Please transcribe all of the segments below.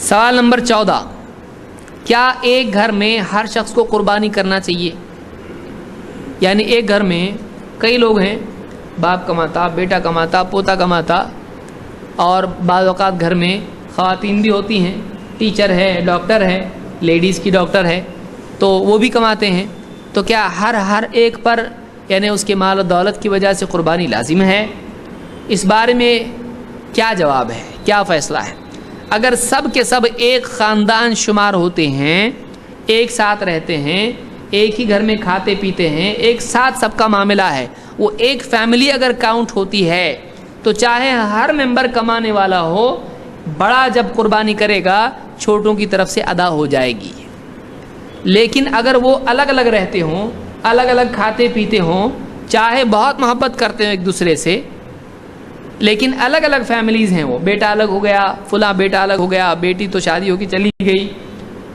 سوال نمبر 14، کیا ایک گھر میں ہر شخص کو قربانی کرنا چاہیے؟ یعنی ایک گھر میں کئی لوگ ہیں، باپ کماتا، بیٹا کماتا، پوتا کماتا، اور بعض اوقات گھر میں خواتین بھی ہوتی ہیں، ٹیچر ہے، ڈاکٹر ہے، لیڈیز کی ڈاکٹر ہے، تو وہ بھی کماتے ہیں، تو کیا ہر ایک پر یعنی اس کے مال و دولت کی وجہ سے قربانی لازم ہے؟ اس بارے میں کیا جواب ہے، کیا فیصلہ ہے؟ اگر سب کے سب ایک خاندان شمار ہوتے ہیں، ایک ساتھ رہتے ہیں، ایک ہی گھر میں کھاتے پیتے ہیں، ایک ساتھ سب کا معاملہ ہے، وہ ایک فیملی اگر کاؤنٹ ہوتی ہے تو چاہے ہر ممبر کمانے والا ہو، بڑا جب قربانی کرے گا چھوٹوں کی طرف سے ادا ہو جائے گی۔ لیکن اگر وہ الگ الگ رہتے ہوں، الگ الگ کھاتے پیتے ہوں، چاہے بہت محبت کرتے ہیں ایک دوسرے سے، لیکن الگ الگ فیملیز ہیں، وہ بیٹا الگ ہو گیا، فلاں بیٹا الگ ہو گیا، بیٹی تو شادی ہو کے چلی گئی،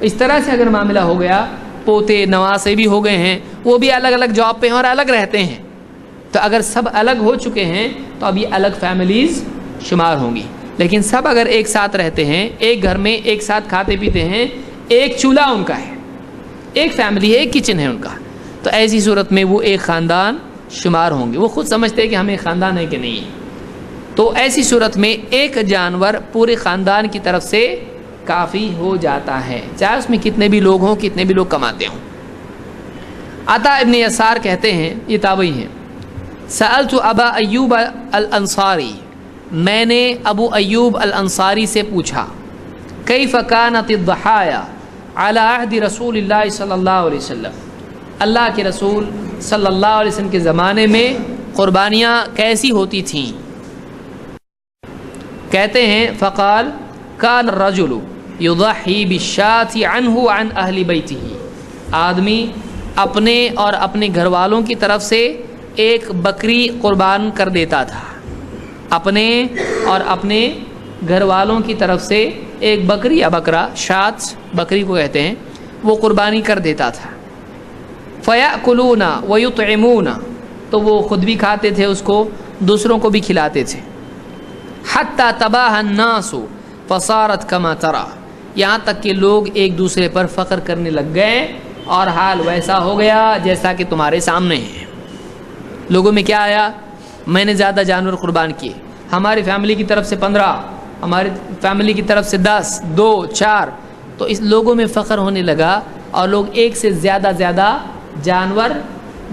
اس طرح سے اگر معاملہ ہو گیا، پوتے نواسے بھی ہو گئے ہیں، وہ بھی الگ الگ جاب پہ ہیں اور الگ رہتے ہیں، تو اگر سب الگ ہو چکے ہیں تو اب یہ الگ فیملیز شمار ہوں گی۔ لیکن سب اگر ایک ساتھ رہتے ہیں، ایک گھر میں ایک ساتھ کھاتے پیتے ہیں، ایک چولہا ان کا ہے، ایک فیملی ہے، ایک کچن ہے ان کا، تو ایسی صورت میں وہ ایک خاندان شمار ہوں گے۔ وہ خود سمجھتے ہیں کہ ہم ایک خاندان ہے کہ نہیں ہے، تو ایسی صورت میں ایک جانور پورے خاندان کی طرف سے کافی ہو جاتا ہے، چاہے اس میں کتنے بھی لوگ ہوں، کتنے بھی لوگ کماتے ہوں۔ عطا ابن یسار کہتے ہیں، یہ تابعی ہیں، سألت ابا ایوب الانصاری، میں نے ابو ایوب الانصاری سے پوچھا، کیف کانت الضحایا علی عہد رسول اللہ صلی اللہ علیہ وسلم، اللہ کے رسول صلی اللہ علیہ وسلم کے زمانے میں قربانیاں کیسی ہوتی تھیں؟ کہتے ہیں فقال کان الرجل یضحی بالشاة عنہ عن اہل بیتہ، آدمی اپنے اور اپنے گھر والوں کی طرف سے ایک بکری قربان کر دیتا تھا، اپنے اور اپنے گھر والوں کی طرف سے ایک بکری یا بکرا، شات بکری کو کہتے ہیں، وہ قربانی کر دیتا تھا۔ فَيَأْكُلُونَ وَيُطْعِمُونَ، تو وہ خود بھی کھاتے تھے، اس کو دوسروں کو بھی کھلاتے تھے۔ حَتَّى تَبَاهَ النَّاسُ فَصَارَتْ كَمَا تَرَى، یہاں تک کہ لوگ ایک دوسرے پر فخر کرنے لگ گئے اور حال ویسا ہو گیا جیسا کہ تمہارے سامنے ہے۔ لوگوں میں کیا آیا؟ میں نے زیادہ جانور قربان کیے، ہماری فیملی کی طرف سے 15، ہماری فیملی کی طرف سے 10، 2، 4، تو اس لوگوں میں فخر ہونے لگا اور لوگ ایک سے زیادہ جانور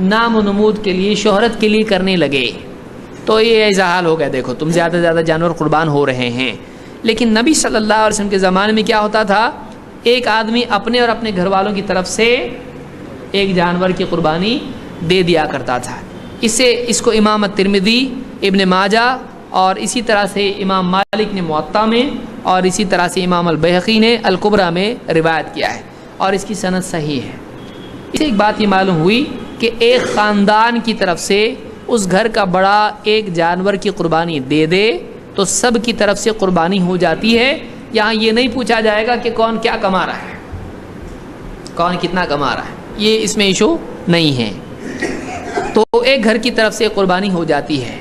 نام و نمود کے لیے، شہرت کے لیے کرنے لگے، تو یہ ایسا حال ہو گیا، دیکھو تم زیادہ جانور قربان ہو رہے ہیں۔ لیکن نبی صلی اللہ علیہ وسلم کے زمانے میں کیا ہوتا تھا؟ ایک آدمی اپنے اور اپنے گھر والوں کی طرف سے ایک جانور کی قربانی دے دیا کرتا تھا۔ اس کو امام الترمذی، ابن ماجہ اور اسی طرح سے امام مالک نے موطا میں، اور اسی طرح سے امام البیہقی نے الکبریٰ میں روایت کیا ہے، اور اس کی سند صحیح ہے۔ اسے ایک بات یہ معلوم ہوئی کہ ایک خاندان کی طرف سے اس گھر کا بڑا ایک جانور کی قربانی دے دے تو سب کی طرف سے قربانی ہو جاتی ہے۔ یہاں یہ نہیں پوچھا جائے گا کہ کون کیا کما رہا ہے، کون کتنا کما رہا ہے، یہ اس میں ایشو نہیں ہے، تو ایک گھر کی طرف سے قربانی ہو جاتی ہے۔